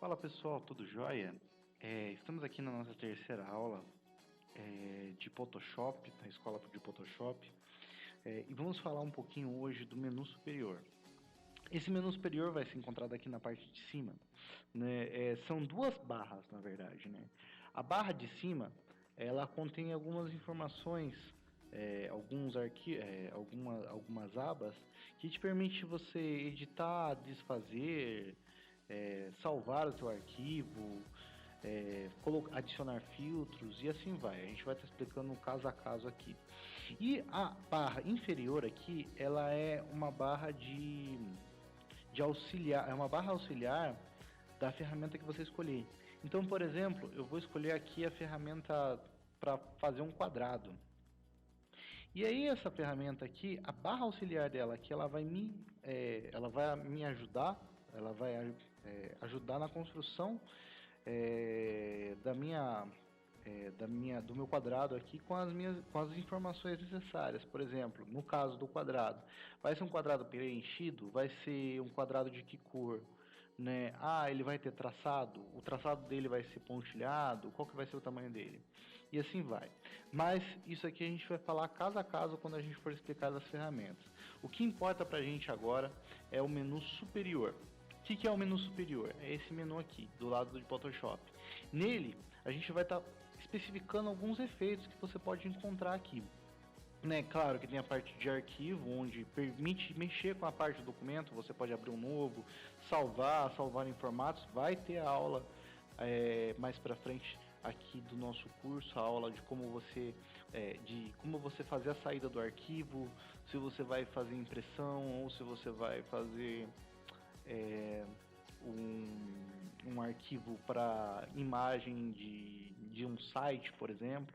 Fala pessoal, tudo jóia? Estamos aqui na nossa terceira aula de Photoshop, na escola de Photoshop, e vamos falar um pouquinho hoje do menu superior. Esse menu superior vai ser encontrado aqui na parte de cima, né? São duas barras, na verdade, né? A barra de cima, ela contém algumas informações, algumas abas que te permite você editar, desfazer, salvar o seu arquivo, adicionar filtros e assim vai. A gente vai estar explicando caso a caso aqui. E a barra inferior aqui, ela é uma barra de auxiliar, é uma barra auxiliar da ferramenta que você escolher. Então, por exemplo, eu vou escolher aqui a ferramenta para fazer um quadrado. E aí essa ferramenta aqui, a barra auxiliar dela aqui, ela vai me ajudar, ela vai ajudar na construção do meu quadrado aqui com as informações necessárias. Por exemplo, no caso do quadrado, vai ser um quadrado preenchido, vai ser um quadrado de que cor, né? Ele vai ter traçado, o traçado dele vai ser pontilhado, qual que vai ser o tamanho dele? E assim vai. Mas isso aqui a gente vai falar caso a caso quando a gente for explicar as ferramentas. O que importa pra gente agora é o menu superior. O que é o menu superior? É esse menu aqui, do lado do Photoshop. Nele, a gente vai estar especificando alguns efeitos que você pode encontrar aqui. Né, claro que tem a parte de arquivo, onde permite mexer com a parte do documento, você pode abrir um novo, salvar em formatos. Vai ter a aula mais para frente aqui do nosso curso, a aula de como você fazer a saída do arquivo, se você vai fazer impressão ou se você vai fazer um arquivo para imagem de um site, por exemplo,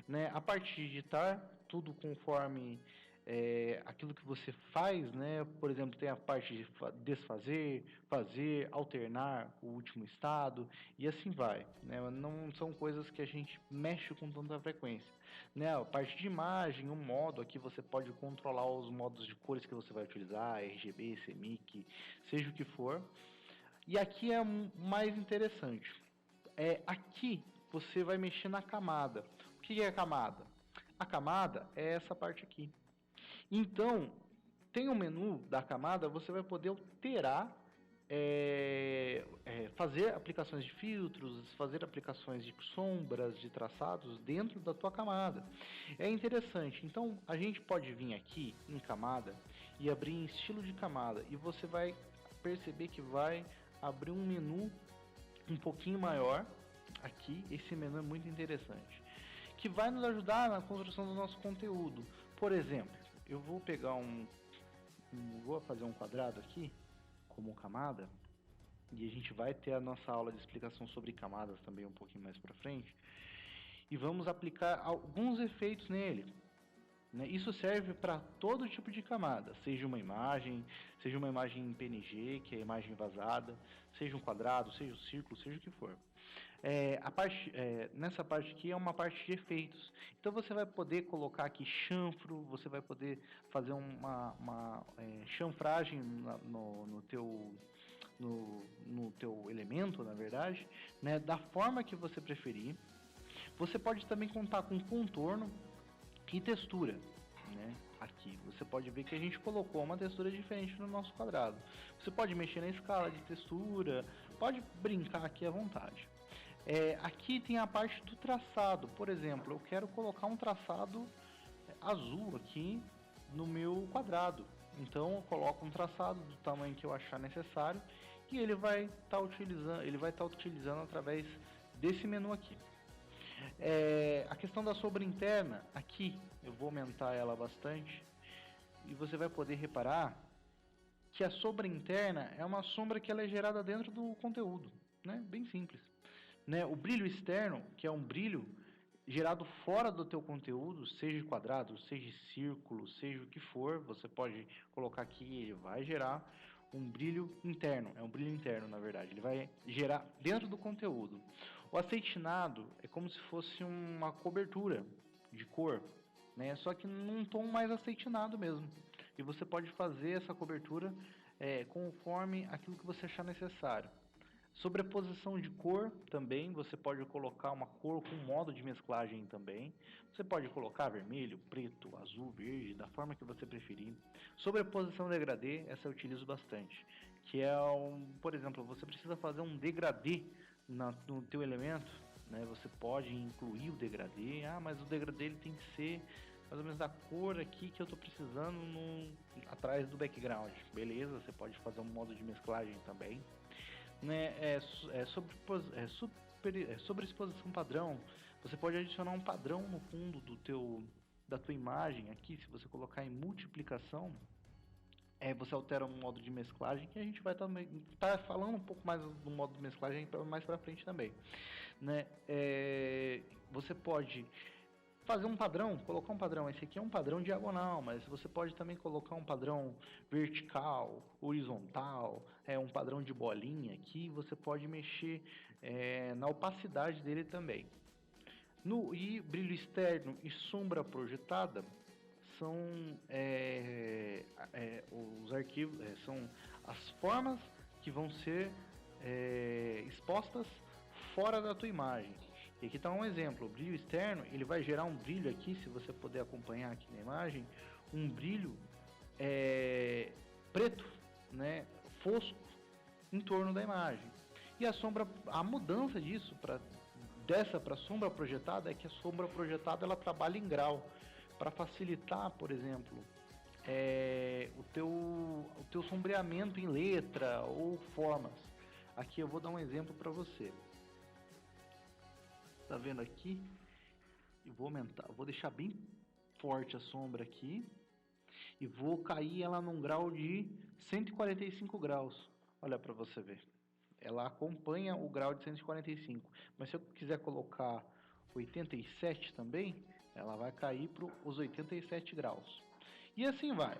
né? A parte de editar, tudo conforme aquilo que você faz, né? Por exemplo, tem a parte de desfazer, fazer, alternar o último estado e assim vai, né? Não são coisas que a gente mexe com tanta frequência, né? A parte de imagem, o modo, aqui você pode controlar os modos de cores que você vai utilizar, RGB, CMYK, seja o que for. E aqui é o mais interessante. Aqui você vai mexer na camada. O que é a camada? A camada é essa parte aqui. Então, tem um menu da camada, você vai poder alterar, fazer aplicações de filtros, fazer aplicações de sombras, de traçados dentro da tua camada. É interessante. Então, a gente pode vir aqui em camada e abrir em estilo de camada e você vai perceber que vai abrir um menu um pouquinho maior aqui. Esse menu é muito interessante, que vai nos ajudar na construção do nosso conteúdo. Por exemplo, eu vou pegar vou fazer um quadrado aqui como camada, e a gente vai ter a nossa aula de explicação sobre camadas também um pouquinho mais para frente, e vamos aplicar alguns efeitos nele. Isso serve para todo tipo de camada, seja uma imagem em PNG, que é a imagem vazada, seja um quadrado, seja um círculo, seja o que for. Nessa parte aqui é uma parte de efeitos. Então você vai poder colocar aqui chanfro, você vai poder fazer uma chanfragem no teu elemento, na verdade, né, da forma que você preferir. Você pode também contar com contorno e textura, né? Aqui você pode ver que a gente colocou uma textura diferente no nosso quadrado. Você pode mexer na escala de textura, pode brincar aqui à vontade. Aqui tem a parte do traçado. Por exemplo, eu quero colocar um traçado azul aqui no meu quadrado. Então eu coloco um traçado do tamanho que eu achar necessário e ele vai estar utilizando através desse menu aqui. A questão da sombra interna, aqui eu vou aumentar ela bastante e você vai poder reparar que a sombra interna é uma sombra que ela é gerada dentro do conteúdo, né? Bem simples, né? O brilho externo, que é um brilho gerado fora do teu conteúdo, seja quadrado, seja círculo, seja o que for, você pode colocar aqui e ele vai gerar um brilho interno, é um brilho interno na verdade, ele vai gerar dentro do conteúdo. O aceitinado é como se fosse uma cobertura de cor, né? Só que num tom mais aceitinado mesmo, e você pode fazer essa cobertura conforme aquilo que você achar necessário. Sobreposição de cor também, você pode colocar uma cor com modo de mesclagem também. Você pode colocar vermelho, preto, azul, verde, da forma que você preferir. Sobreposição degradê, essa eu utilizo bastante. Que é por exemplo, você precisa fazer um degradê no teu elemento, né? Você pode incluir o degradê. Ah, mas o degradê ele tem que ser mais ou menos da cor aqui que eu estou precisando atrás do background. Beleza, você pode fazer um modo de mesclagem também. Né, sobreexposição padrão. Você pode adicionar um padrão no fundo da tua imagem aqui. Se você colocar em multiplicação, você altera um modo de mesclagem, que a gente vai estar falando um pouco mais do modo de mesclagem mais para frente também, né? Você pode fazer um padrão, colocar um padrão. Esse aqui é um padrão diagonal, mas você pode também colocar um padrão vertical, horizontal, um padrão de bolinha aqui. Você pode mexer na opacidade dele também. E brilho externo e sombra projetada são os arquivos, são as formas que vão ser expostas fora da tua imagem. E aqui está um exemplo. O brilho externo, ele vai gerar um brilho aqui, se você puder acompanhar aqui na imagem, um brilho preto, né, fosco, em torno da imagem. E a mudança disso dessa para sombra projetada é que a sombra projetada ela trabalha em grau para facilitar, por exemplo, o teu sombreamento em letra ou formas. Aqui eu vou dar um exemplo para você. Tá vendo aqui? E vou aumentar, vou deixar bem forte a sombra aqui e vou cair ela num grau de 145 graus. Olha para você ver. Ela acompanha o grau de 145, mas se eu quiser colocar 87 também, ela vai cair para os 87 graus. E assim vai.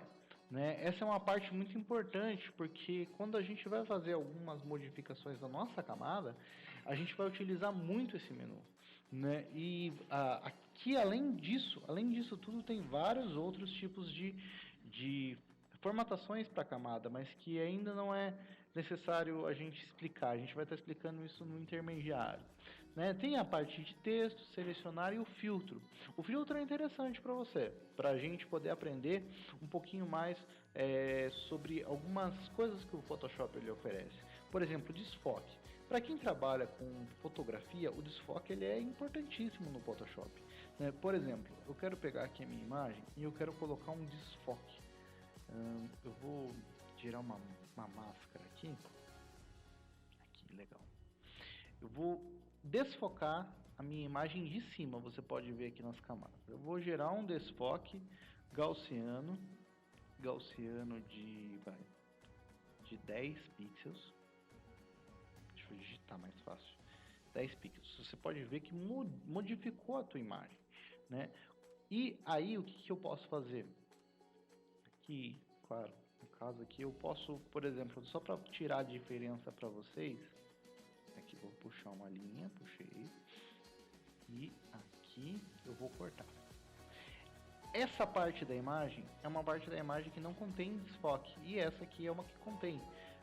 Né? Essa é uma parte muito importante, porque quando a gente vai fazer algumas modificações na nossa camada, a gente vai utilizar muito esse menu. Né? E aqui, além disso tudo, tem vários outros tipos de formatações para a camada, mas que ainda não é necessário a gente explicar. A gente vai estar explicando isso no intermediário. Né? Tem a parte de texto, selecionar e o filtro. O filtro é interessante para você, para a gente poder aprender um pouquinho mais sobre algumas coisas que o Photoshop ele oferece. Por exemplo, desfoque. Para quem trabalha com fotografia, o desfoque ele é importantíssimo no Photoshop. Né? Por exemplo, eu quero pegar aqui a minha imagem e eu quero colocar um desfoque. Eu vou tirar uma máscara aqui. Aqui, legal. Eu vou desfocar a minha imagem de cima, você pode ver aqui nas camadas. Eu vou gerar um desfoque gaussiano de 10 pixels. Deixa eu digitar mais fácil. 10 pixels. Você pode ver que modificou a tua imagem, né? E aí o que eu posso fazer? Aqui, claro, no caso aqui eu posso, por exemplo, só para tirar a diferença para vocês, aqui vou puxar uma linha, puxei, e aqui eu vou cortar. Essa parte da imagem é uma parte da imagem que não contém desfoque, e essa aqui é uma que contém.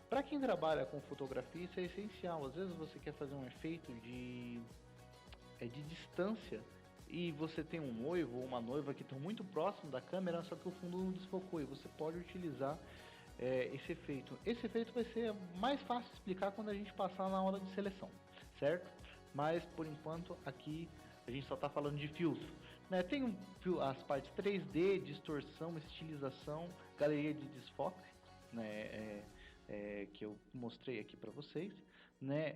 Para quem trabalha com fotografia, isso é essencial. Às vezes você quer fazer um efeito de distância e você tem um noivo ou uma noiva que estão muito próximo da câmera, só que o fundo não desfocou, e você pode utilizar esse efeito. Esse efeito vai ser mais fácil de explicar quando a gente passar na hora de seleção, certo? Mas por enquanto aqui a gente só está falando de filtro. Né? Tem as partes 3D, distorção, estilização, galeria de desfoque, né? Que eu mostrei aqui para vocês, né?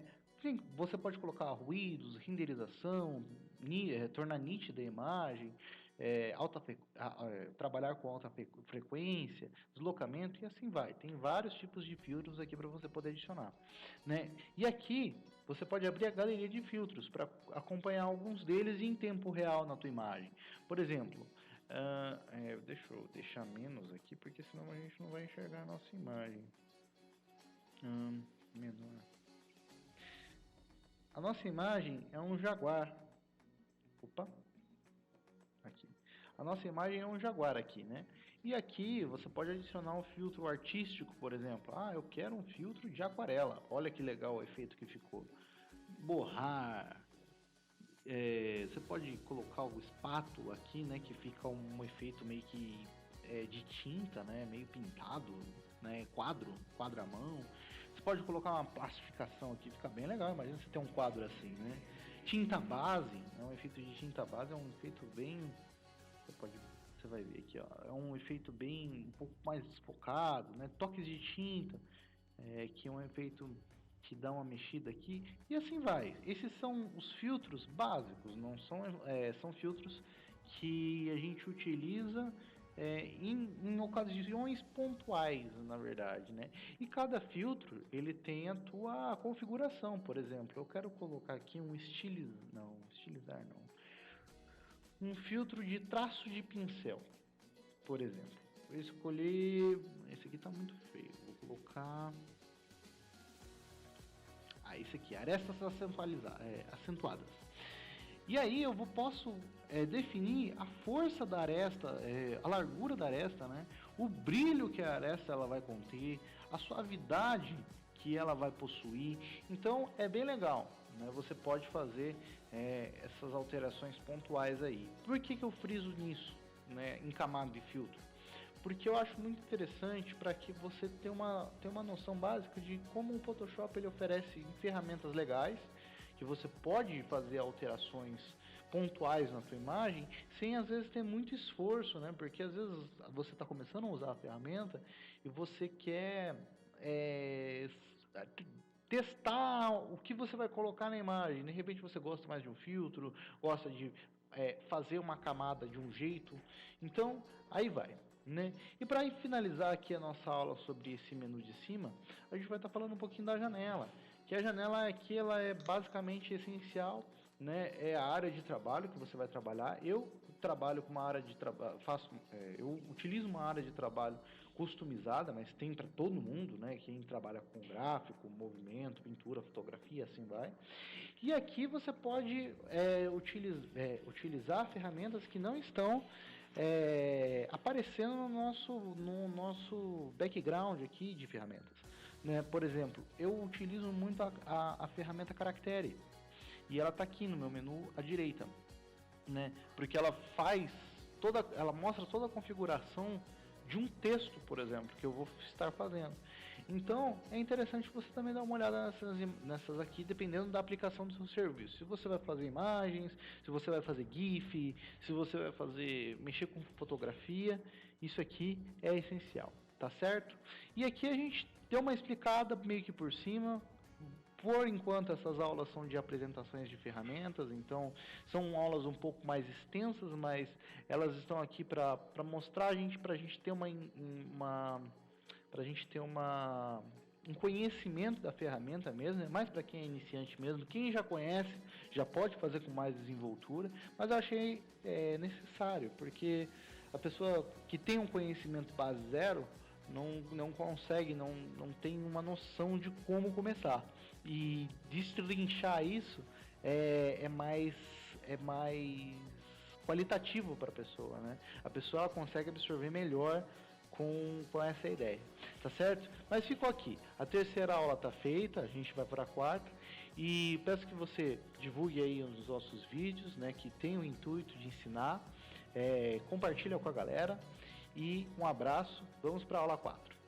Você pode colocar ruídos, renderização, tornar nítida a imagem, trabalhar com alta frequência, deslocamento e assim vai. Tem vários tipos de filtros aqui para você poder adicionar, né? E aqui você pode abrir a galeria de filtros para acompanhar alguns deles em tempo real na tua imagem. Por exemplo, deixa eu deixar menos aqui, porque senão a gente não vai enxergar a nossa imagem. Menor. A nossa imagem é um jaguar. Opa. Aqui. a nossa imagem é um jaguar aqui, né? E aqui você pode adicionar um filtro artístico, por exemplo. Ah, eu quero um filtro de aquarela. Olha que legal o efeito que ficou. Borrar. Você pode colocar o espátula aqui, né? Que fica um efeito meio que de tinta, né? Meio pintado, né? Quadra-mão. Você pode colocar uma plastificação aqui, fica bem legal. Imagina você ter um quadro assim, né? Tinta base, né? Um efeito de tinta base é um efeito bem... Você vai ver aqui, ó, é um efeito bem um pouco mais desfocado, né? Toques de tinta, que é um efeito que dá uma mexida aqui e assim vai. Esses são os filtros básicos, não são são filtros que a gente utiliza em ocasiões pontuais, na verdade, né? E cada filtro ele tem a tua configuração. Por exemplo, eu quero colocar aqui um estilizar não. Um filtro de traço de pincel, por exemplo. Vou escolher... Esse aqui tá muito feio. Vou colocar... esse aqui. Arestas acentuadas. E aí eu posso definir a força da aresta, a largura da aresta, né? O brilho que a aresta ela vai conter, a suavidade que ela vai possuir. Então é bem legal. Você pode fazer essas alterações pontuais aí. Por que eu friso nisso, né, em camada de filtro? Porque eu acho muito interessante para que você tenha uma noção básica de como o Photoshop ele oferece ferramentas legais, que você pode fazer alterações pontuais na sua imagem, sem às vezes ter muito esforço, né? Porque às vezes você está começando a usar a ferramenta e você quer testar o que você vai colocar na imagem. De repente você gosta mais de um filtro, gosta de fazer uma camada de um jeito. Então, aí vai, né? E para finalizar aqui a nossa aula sobre esse menu de cima, a gente vai estar falando um pouquinho da janela. Que a janela aqui ela é basicamente essencial, né? É a área de trabalho que você vai trabalhar. Eu trabalho com uma área de trabalho, eu utilizo uma área de trabalho customizada, mas tem para todo mundo, né? Quem trabalha com gráfico, movimento, pintura, fotografia, assim vai. E aqui você pode utilizar ferramentas que não estão aparecendo no nosso background aqui de ferramentas, né? Por exemplo, eu utilizo muito a ferramenta Caractere e ela está aqui no meu menu à direita, né? Porque ela ela mostra toda a configuração de um texto, por exemplo, que eu vou estar fazendo. Então, é interessante você também dar uma olhada nessas aqui, dependendo da aplicação do seu serviço. Se você vai fazer imagens, se você vai fazer GIF, se você vai mexer com fotografia, isso aqui é essencial, tá certo? E aqui a gente deu uma explicada meio que por cima. Por enquanto essas aulas são de apresentações de ferramentas, então são aulas um pouco mais extensas, mas elas estão aqui para mostrar para a gente ter um conhecimento da ferramenta mesmo, é mais para quem é iniciante mesmo. Quem já conhece já pode fazer com mais desenvoltura, mas eu achei necessário, porque a pessoa que tem um conhecimento base zero não consegue, não tem uma noção de como começar. E destrinchar isso é mais qualitativo para a pessoa, né? A pessoa ela consegue absorver melhor com essa ideia, tá certo? Mas ficou aqui, a terceira aula está feita, a gente vai para a quarta, e peço que você divulgue aí os nossos vídeos, né, que tem o intuito de ensinar, compartilha com a galera, e um abraço, vamos para a aula 4.